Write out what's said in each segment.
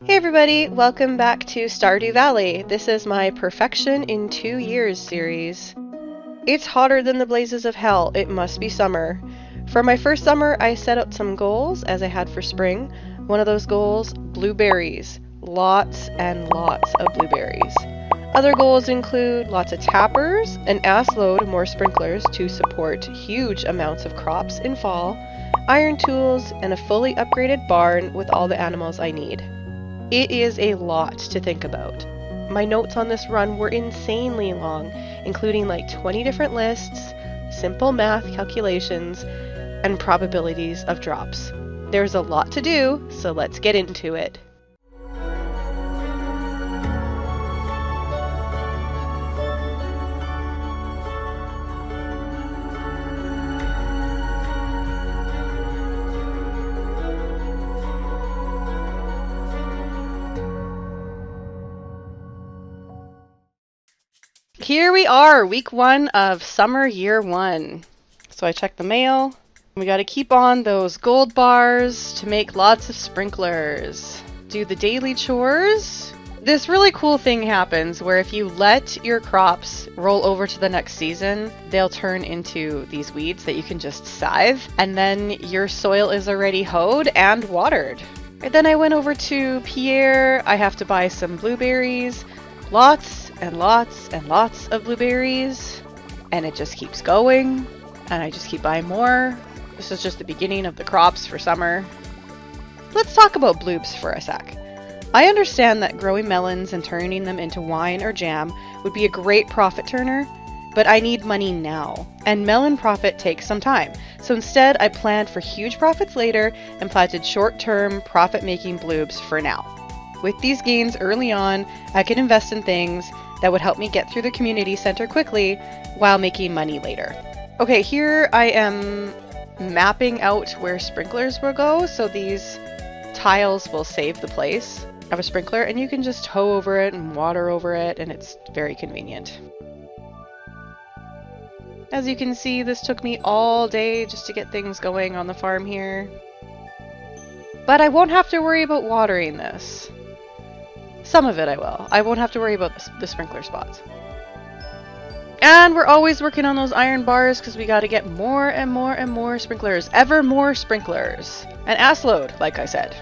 Hey everybody, welcome back to Stardew Valley. This is my Perfection in 2 Years series. It's hotter than the blazes of hell, it must be summer. For my first summer, I set out some goals as I had for spring. One of those goals, blueberries. Lots and lots of blueberries. Other goals include lots of tappers, an assload more sprinklers to support huge amounts of crops in fall, iron tools, and a fully upgraded barn with all the animals I need. It is a lot to think about. My notes on this run were insanely long, including like 20 different lists, simple math calculations, and probabilities of drops. There's a lot to do, so let's get into it. Here we are, week 1 of summer year 1. So I checked the mail. We gotta keep on those gold bars to make lots of sprinklers. Do the daily chores. This really cool thing happens where if you let your crops roll over to the next season, they'll turn into these weeds that you can just scythe, and then your soil is already hoed and watered. And then I went over to Pierre. I have to buy some blueberries. Lots and lots and lots of blueberries, and it just keeps going, and I just keep buying more. This is just the beginning of the crops for summer. Let's talk about bloobs for a sec. I understand that growing melons and turning them into wine or jam would be a great profit turner, but I need money now, and melon profit takes some time. So instead, I planned for huge profits later and planted short-term profit-making bloobs for now. With these gains early on, I could invest in things that would help me get through the community center quickly while making money later. Okay, here I am mapping out where sprinklers will go, so these tiles will save the place of a sprinkler, and you can just hoe over it and water over it, and it's very convenient. As you can see, this took me all day just to get things going on the farm here. But I won't have to worry about watering this. Some of it I will. I won't have to worry about the sprinkler spots. And we're always working on those iron bars because we got to get more and more and more sprinklers. Ever more sprinklers. An ass load, like I said.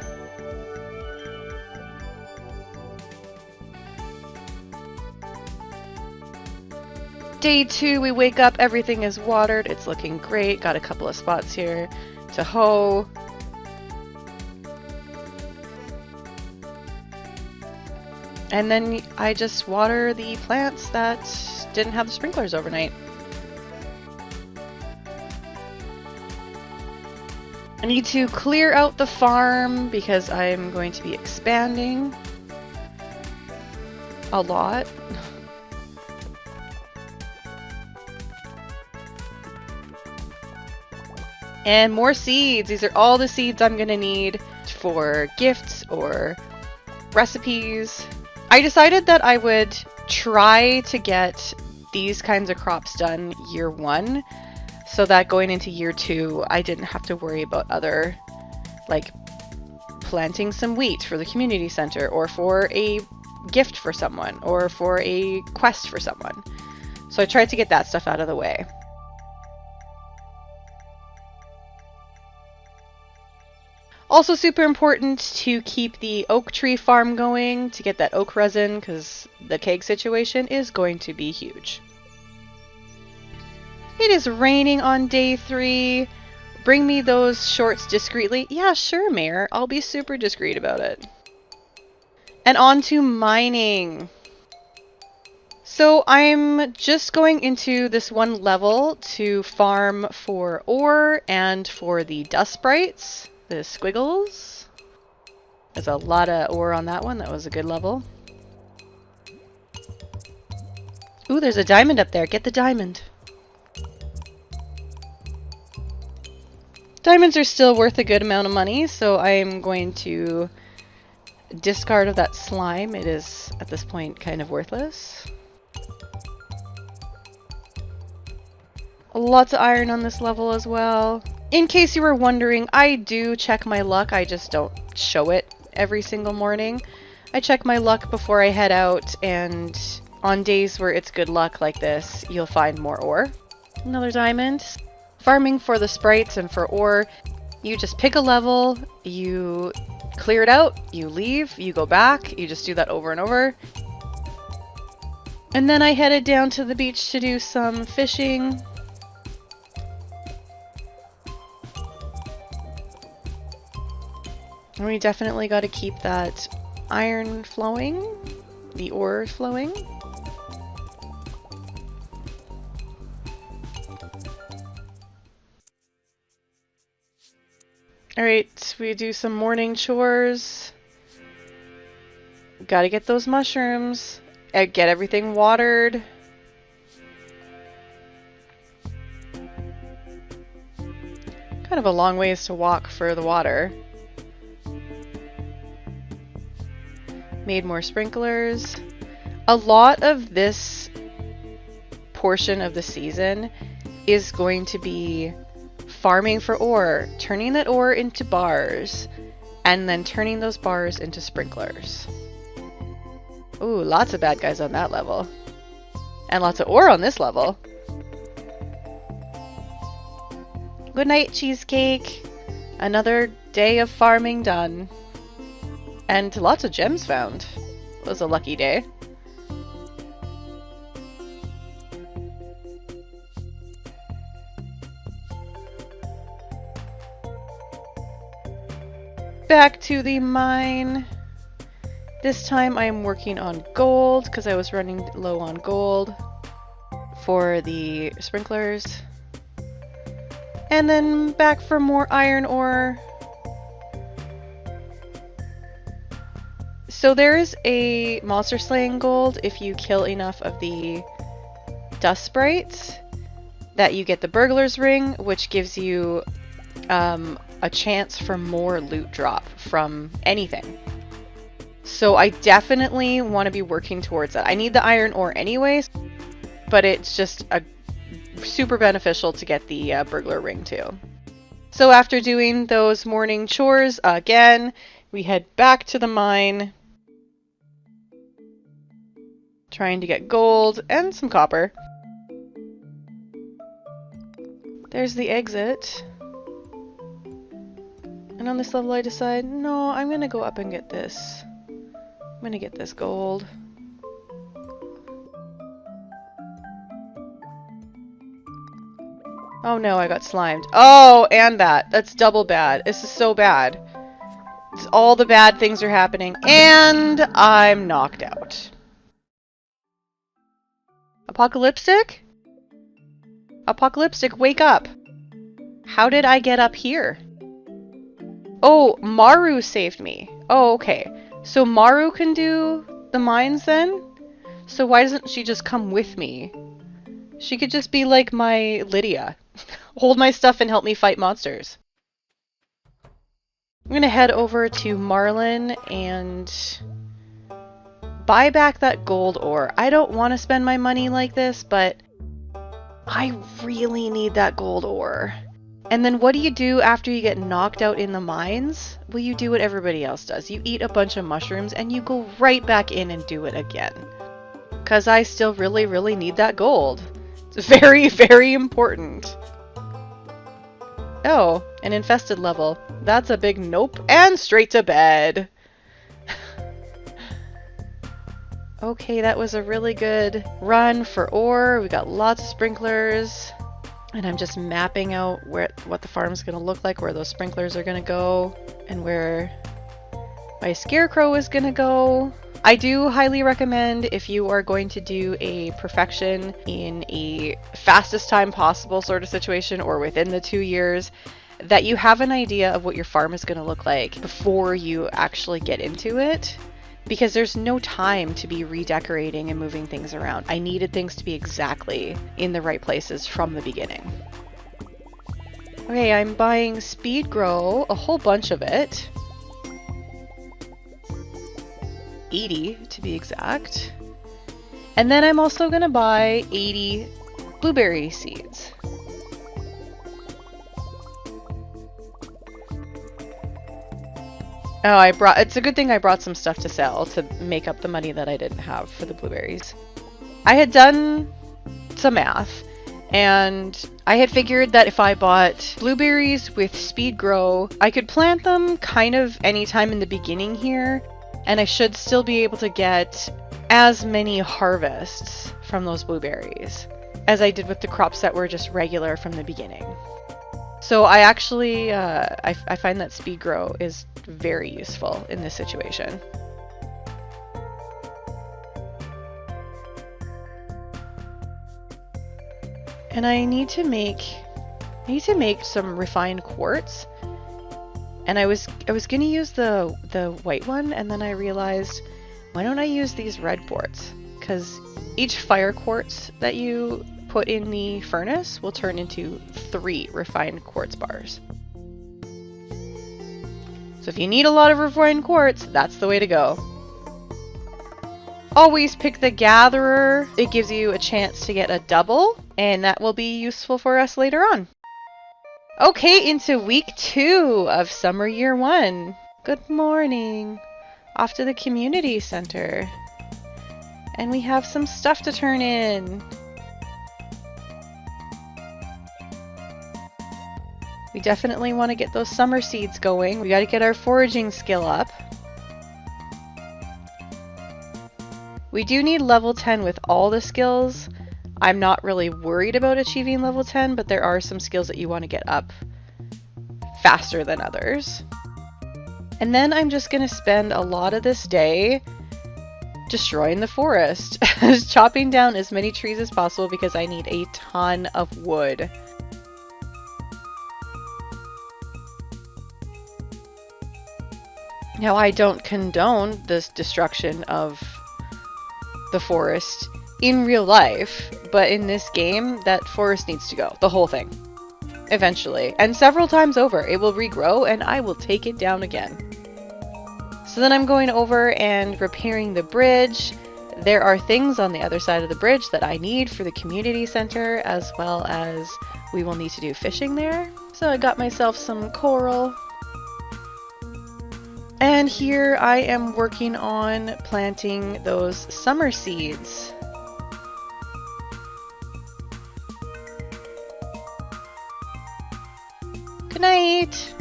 Day 2, we wake up, everything is watered. It's looking great. Got a couple of spots here to hoe. And then I just water the plants that didn't have the sprinklers overnight. I need to clear out the farm because I'm going to be expanding a lot. And more seeds. These are all the seeds I'm gonna need for gifts or recipes. I decided that I would try to get these kinds of crops done year 1 so that going into year 2 I didn't have to worry about other, like planting some wheat for the community center or for a gift for someone or for a quest for someone. So I tried to get that stuff out of the way. Also super important to keep the oak tree farm going to get that oak resin because the keg situation is going to be huge. It is raining on day 3. Bring me those shorts discreetly. Yeah, sure, Mayor. I'll be super discreet about it. And on to mining. So I'm just going into this one level to farm for ore and for the dust sprites. The squiggles. There's a lot of ore on that one. That was a good level. Ooh, there's a diamond up there. Get the diamond. Diamonds are still worth a good amount of money, so I'm going to discard of that slime. It is, at this point, kind of worthless. Lots of iron on this level as well. In case you were wondering, I do check my luck, I just don't show it every single morning. I check my luck before I head out, and on days where it's good luck like this, you'll find more ore. Another diamond. Farming for the sprites and for ore, you just pick a level, you clear it out, you leave, you go back, you just do that over and over. And then I headed down to the beach to do some fishing. And we definitely got to keep that iron flowing, the ore flowing. Alright, we do some morning chores. Gotta get those mushrooms. Get everything watered. Kind of a long ways to walk for the water. Made more sprinklers. A lot of this portion of the season is going to be farming for ore, turning that ore into bars, and then turning those bars into sprinklers. Ooh, lots of bad guys on that level. And lots of ore on this level. Good night, cheesecake. Another day of farming done. And lots of gems found. It was a lucky day. Back to the mine. This time I'm working on gold because I was running low on gold for the sprinklers. And then back for more iron ore. So there is a monster slaying gold if you kill enough of the dust sprites that you get the burglar's ring, which gives you a chance for more loot drop from anything. So I definitely want to be working towards that. I need the iron ore anyways, but it's just super beneficial to get the burglar ring too. So after doing those morning chores again, we head back to the mine, trying to get gold and some copper. There's the exit. And on this level I decide, no, I'm gonna go up and get this. I'm gonna get this gold. Oh no, I got slimed. Oh, and that. That's double bad. This is so bad. All the bad things are happening, and I'm knocked out. Apocalyptic? Apocalyptic, wake up! How did I get up here? Oh, Maru saved me. Oh, okay. So Maru can do the mines then? So why doesn't she just come with me? She could just be like my Lydia. Hold my stuff and help me fight monsters. I'm gonna head over to Marlin and buy back that gold ore. I don't want to spend my money like this, but I really need that gold ore. And then what do you do after you get knocked out in the mines? Well, you do what everybody else does. You eat a bunch of mushrooms and you go right back in and do it again. Because I still really, really need that gold. It's very, very important. Oh, an infested level. That's a big nope. And straight to bed. Okay, that was a really good run for ore. We got lots of sprinklers. And I'm just mapping out what the farm's going to look like, where those sprinklers are going to go, and where my scarecrow is going to go. I do highly recommend, if you are going to do a perfection in a fastest time possible sort of situation, or within the 2 years, that you have an idea of what your farm is going to look like before you actually get into it. Because there's no time to be redecorating and moving things around. I needed things to be exactly in the right places from the beginning. Okay, I'm buying speed grow, a whole bunch of it. 80 to be exact. And then I'm also going to buy 80 blueberry seeds. Oh, it's a good thing I brought some stuff to sell to make up the money that I didn't have for the blueberries. I had done some math, and I had figured that if I bought blueberries with speed grow, I could plant them kind of anytime in the beginning here, and I should still be able to get as many harvests from those blueberries as I did with the crops that were just regular from the beginning. So I actually, I find that speed grow is very useful in this situation. And I need to make some refined quartz. And I was gonna use the white one, and then I realized, why don't I use these red quartz? Because each fire quartz that you put in the furnace will turn into 3 refined quartz bars. So if you need a lot of refined quartz, that's the way to go. Always pick the gatherer. It gives you a chance to get a double, and that will be useful for us later on. Okay, into week 2 of summer year 1. Good morning. Off to the community center. And we have some stuff to turn in. We definitely want to get those summer seeds going. We got to get our foraging skill up. We do need level 10 with all the skills. I'm not really worried about achieving level 10, but there are some skills that you want to get up faster than others. And then I'm just going to spend a lot of this day destroying the forest. Chopping down as many trees as possible because I need a ton of wood. Now, I don't condone this destruction of the forest in real life, but in this game, that forest needs to go. The whole thing. Eventually. And several times over. It will regrow, and I will take it down again. So then I'm going over and repairing the bridge. There are things on the other side of the bridge that I need for the community center, as well as we will need to do fishing there. So I got myself some coral. And here I am working on planting those summer seeds. Good night!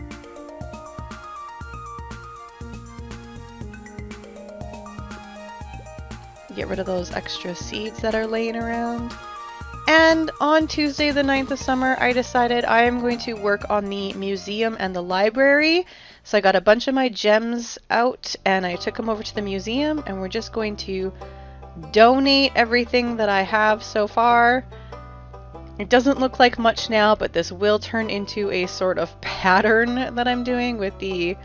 Get rid of those extra seeds that are laying around. And on Tuesday the 9th of summer, I decided I am going to work on the museum and the library. So I got a bunch of my gems out and I took them over to the museum, and we're just going to donate everything that I have so far. It doesn't look like much now, but this will turn into a sort of pattern that I'm doing with the...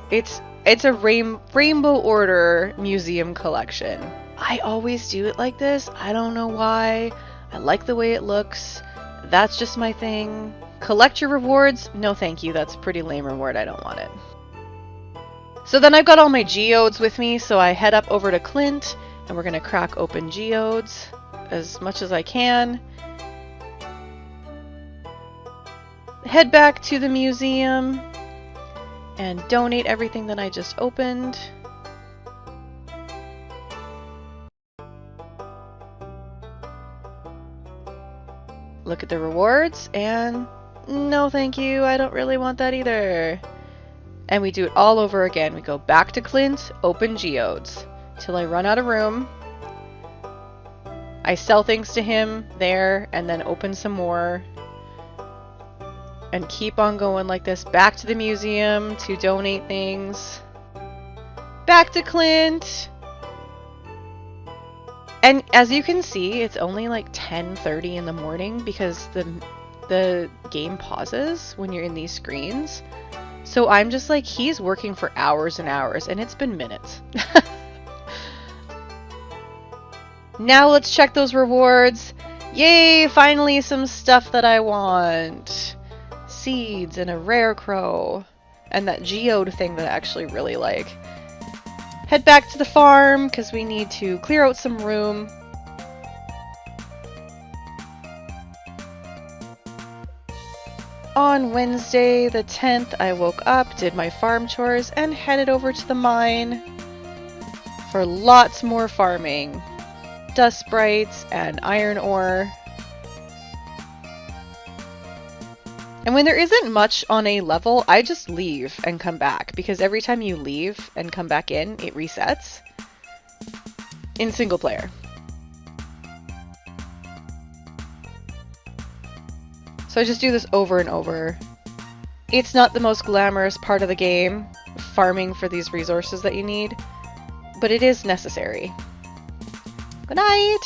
It's a Rainbow Order museum collection. I always do it like this. I don't know why. I like the way it looks. That's just my thing. Collect your rewards? No thank you. That's a pretty lame reward. I don't want it. So then I've got all my geodes with me, so I head up over to Clint, and we're going to crack open geodes as much as I can. Head back to the museum and donate everything that I just opened. Look at the rewards, and no thank you, I don't really want that either. And we do it all over again. We go back to Clint, open geodes, till I run out of room. I sell things to him there, and then open some more. And keep on going like this. Back to the museum to donate things. Back to Clint! And as you can see, it's only like 10:30 in the morning because the game pauses when you're in these screens. So I'm just like, he's working for hours and hours, and it's been minutes. Now let's check those rewards. Yay, finally some stuff that I want. Seeds and a rare crow. And that geode thing that I actually really like. Head back to the farm, because we need to clear out some room. On Wednesday the 10th, I woke up, did my farm chores, and headed over to the mine for lots more farming. Dust sprites and iron ore. And when there isn't much on a level, I just leave and come back, because every time you leave and come back in, it resets in single player. So I just do this over and over. It's not the most glamorous part of the game, farming for these resources that you need, but it is necessary. Good night!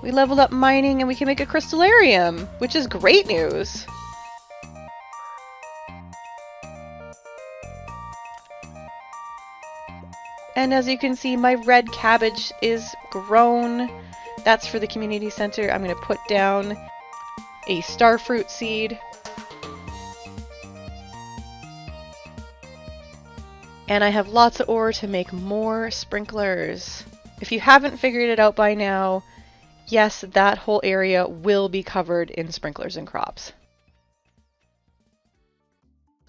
We leveled up mining and we can make a crystallarium, which is great news! And as you can see, my red cabbage is grown. That's for the community center. I'm going to put down a starfruit seed. And I have lots of ore to make more sprinklers. If you haven't figured it out by now, yes, that whole area will be covered in sprinklers and crops.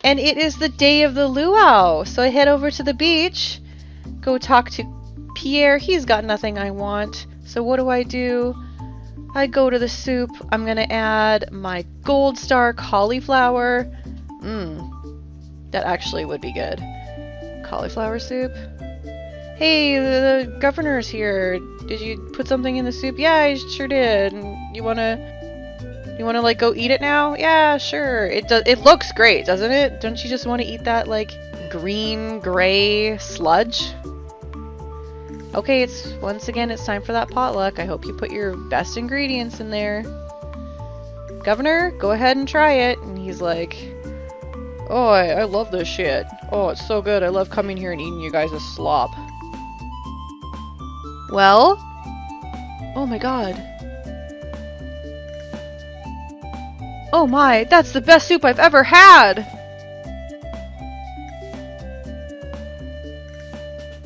And it is the day of the luau, so I head over to the beach, go talk to Pierre. He's got nothing I want. So what do? I go to the soup. I'm gonna add my gold star cauliflower. That actually would be good. Cauliflower soup. Hey, the governor's here. Did you put something in the soup? Yeah, I sure did. You wanna like go eat it now? Yeah, sure. It looks great, doesn't it? Don't you just want to eat that like green gray sludge? Okay, once again it's time for that potluck. I hope you put your best ingredients in there. Governor, go ahead and try it. And he's like, oh, I love this shit. Oh, it's so good. I love coming here and eating you guys' slop. Well? Oh my god. Oh my, that's the best soup I've ever had!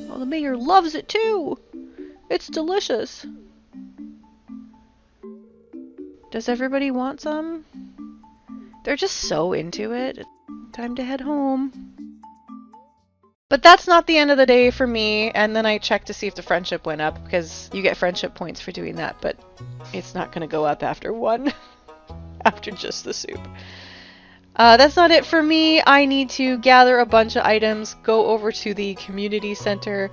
Oh, the mayor loves it too! It's delicious. Does everybody want some? They're just so into it. Time to head home. But that's not the end of the day for me, and then I check to see if the friendship went up, because you get friendship points for doing that, but it's not going to go up after one. After just the soup. That's not it for me. I need to gather a bunch of items, go over to the community center,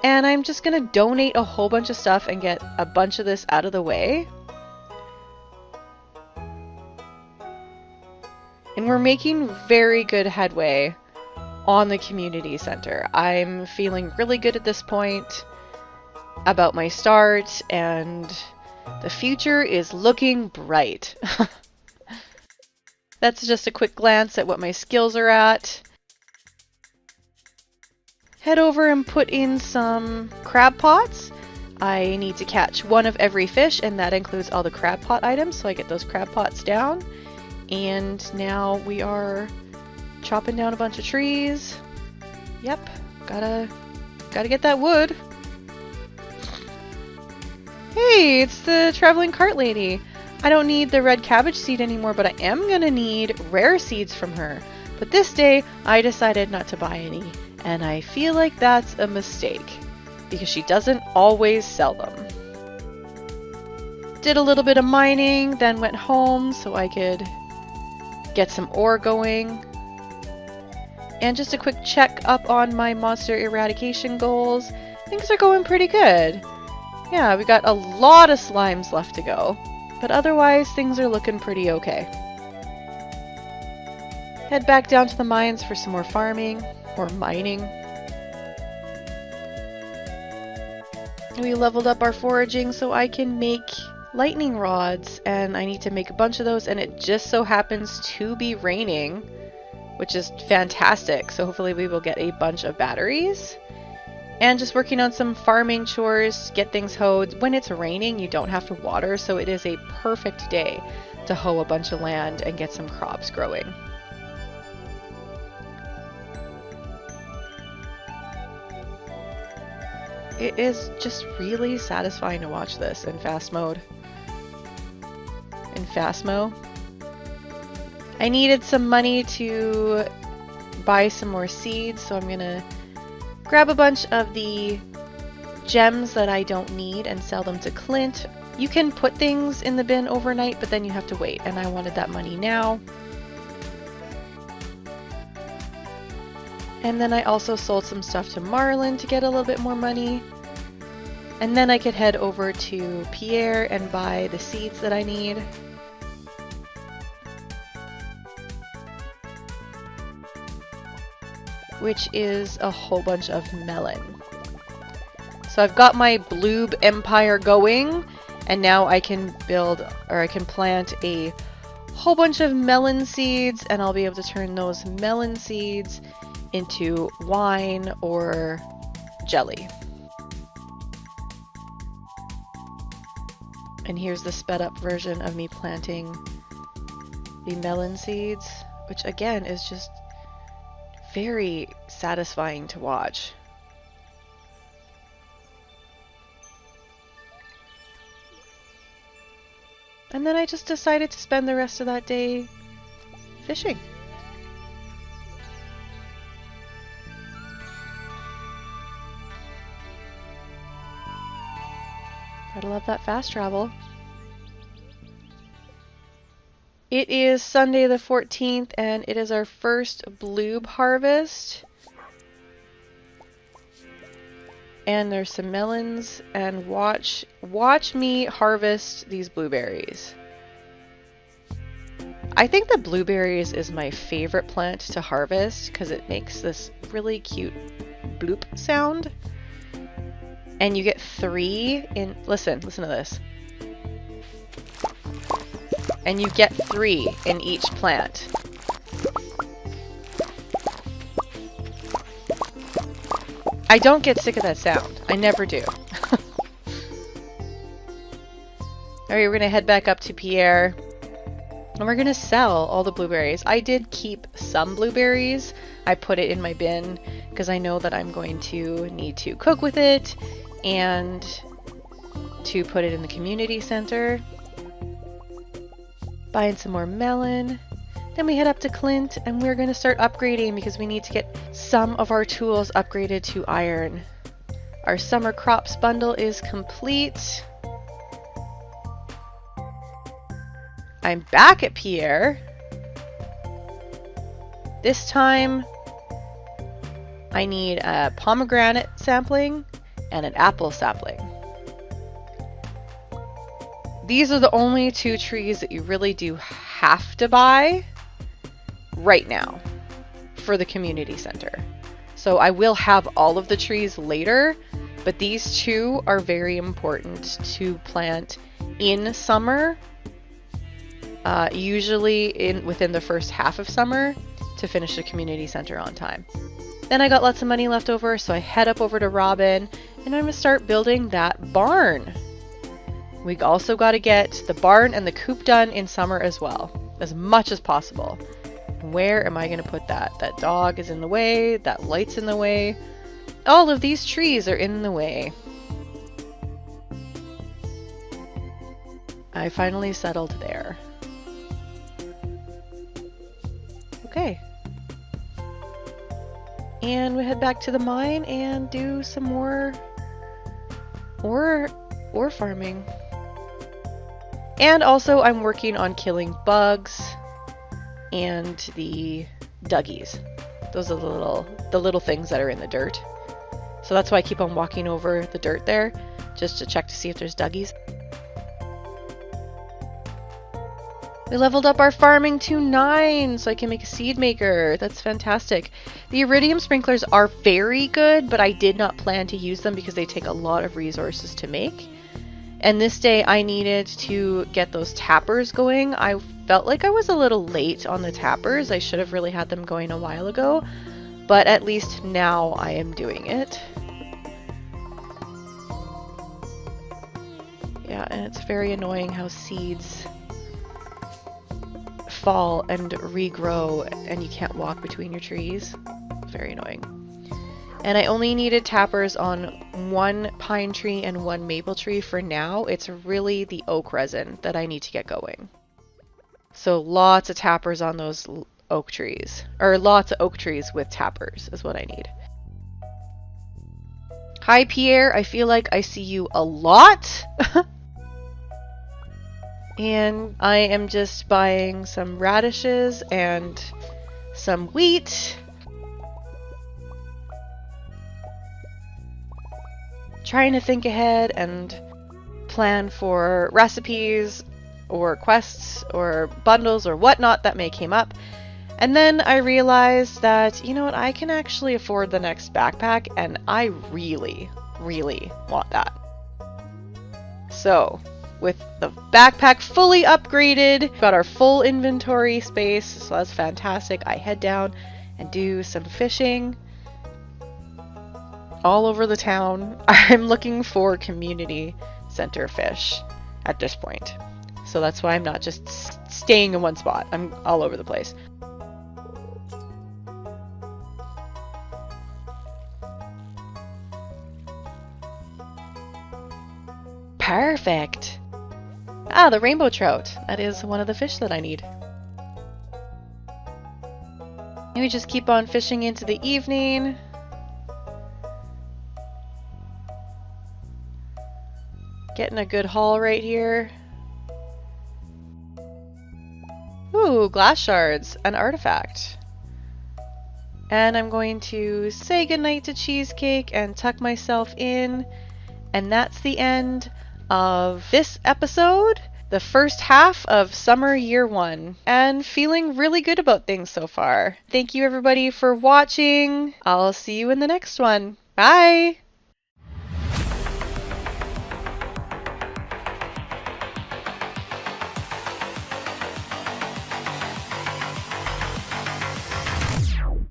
and I'm just going to donate a whole bunch of stuff and get a bunch of this out of the way. And we're making very good headway on the community center. I'm feeling really good at this point about my start, and the future is looking bright. That's just a quick glance at what my skills are at. Head over and put in some crab pots. I need to catch one of every fish, and that includes all the crab pot items, so I get those crab pots down. And now we are chopping down a bunch of trees. Yep, gotta get that wood. Hey, it's the traveling cart lady. I don't need the red cabbage seed anymore, but I am gonna need rare seeds from her. But this day, I decided not to buy any, and I feel like that's a mistake, because she doesn't always sell them. Did a little bit of mining, then went home so I could get some ore going. And just a quick check up on my monster eradication goals. Things are going pretty good. Yeah, we got a lot of slimes left to go, but otherwise things are looking pretty okay. Head back down to the mines for some more farming, or mining. We leveled up our foraging so I can make lightning rods, and I need to make a bunch of those, and it just so happens to be raining, which is fantastic, so hopefully we will get a bunch of batteries. And just working on some farming chores, get things hoed. When it's raining, you don't have to water, so it is a perfect day to hoe a bunch of land and get some crops growing. It is just really satisfying to watch this in fast mode. fast mow. I needed some money to buy some more seeds, so I'm gonna grab a bunch of the gems that I don't need and sell them to Clint. You can put things in the bin overnight, but then you have to wait, and I wanted that money now. And then I also sold some stuff to Marlin to get a little bit more money. And then I could head over to Pierre and buy the seeds that I need. Which is a whole bunch of melon. So I've got my bloob empire going, and now I can build, or I can plant a whole bunch of melon seeds, and I'll be able to turn those melon seeds into wine or jelly. And here's the sped up version of me planting the melon seeds, which again is just very satisfying to watch. And then I just decided to spend the rest of that day fishing. Gotta love that fast travel. It is Sunday the 14th, and it is our first bloob harvest. And there's some melons, and watch me harvest these blueberries. I think the blueberries is my favorite plant to harvest because it makes this really cute bloop sound. And you get 3 in, listen to this. And you get 3 in each plant. I don't get sick of that sound. I never do. Alright, we're gonna head back up to Pierre. And we're gonna sell all the blueberries. I did keep some blueberries. I put it in my bin because I know that I'm going to need to cook with it and to put it in the community center. Buying some more melon. Then we head up to Clint and we're going to start upgrading because we need to get some of our tools upgraded to iron. Our summer crops bundle is complete. I'm back at Pierre. This time I need a pomegranate sapling and an apple sapling. These are the only 2 trees that you really do have to buy right now for the community center. So I will have all of the trees later, but these 2 are very important to plant in summer, usually within the first half of summer to finish the community center on time. Then I got lots of money left over, so I head up over to Robin and I'm going to start building that barn. We also got to get the barn and the coop done in summer as well, as much as possible. Where am I going to put that? That dog is in the way, that light's in the way. All of these trees are in the way. I finally settled there. Okay. And we head back to the mine and do some more ore farming. And also I'm working on killing bugs and the duggies. Those are the little things that are in the dirt. So that's why I keep on walking over the dirt there, just to check to see if there's duggies. We leveled up our farming to 9, so I can make a seed maker. That's fantastic. The iridium sprinklers are very good, but I did not plan to use them because they take a lot of resources to make. And this day I needed to get those tappers going. I felt like I was a little late on the tappers. I should have really had them going a while ago, but at least now I am doing it. Yeah, and it's very annoying how seeds fall and regrow and you can't walk between your trees. It's very annoying. And I only needed tappers on 1 pine tree and 1 maple tree for now. It's really the oak resin that I need to get going. So lots of tappers on those oak trees. Or lots of oak trees with tappers is what I need. Hi, Pierre. I feel like I see you a lot. And I am just buying some radishes and some wheat. Trying to think ahead and plan for recipes or quests or bundles or whatnot that may come up. And then I realized that, you know what, I can actually afford the next backpack, and I really, really want that. So, with the backpack fully upgraded, got our full inventory space, so that's fantastic. I head down and do some fishing all over the town. I'm looking for community center fish at this point. So that's why I'm not just staying in one spot. I'm all over the place. Perfect. Ah, the rainbow trout. That is one of the fish that I need. And we just keep on fishing into the evening. Getting a good haul right here. Ooh, glass shards, an artifact. And I'm going to say goodnight to Cheesecake and tuck myself in. And that's the end of this episode, the first half of summer year 1, and feeling really good about things so far. Thank you everybody for watching. I'll see you in the next one. Bye!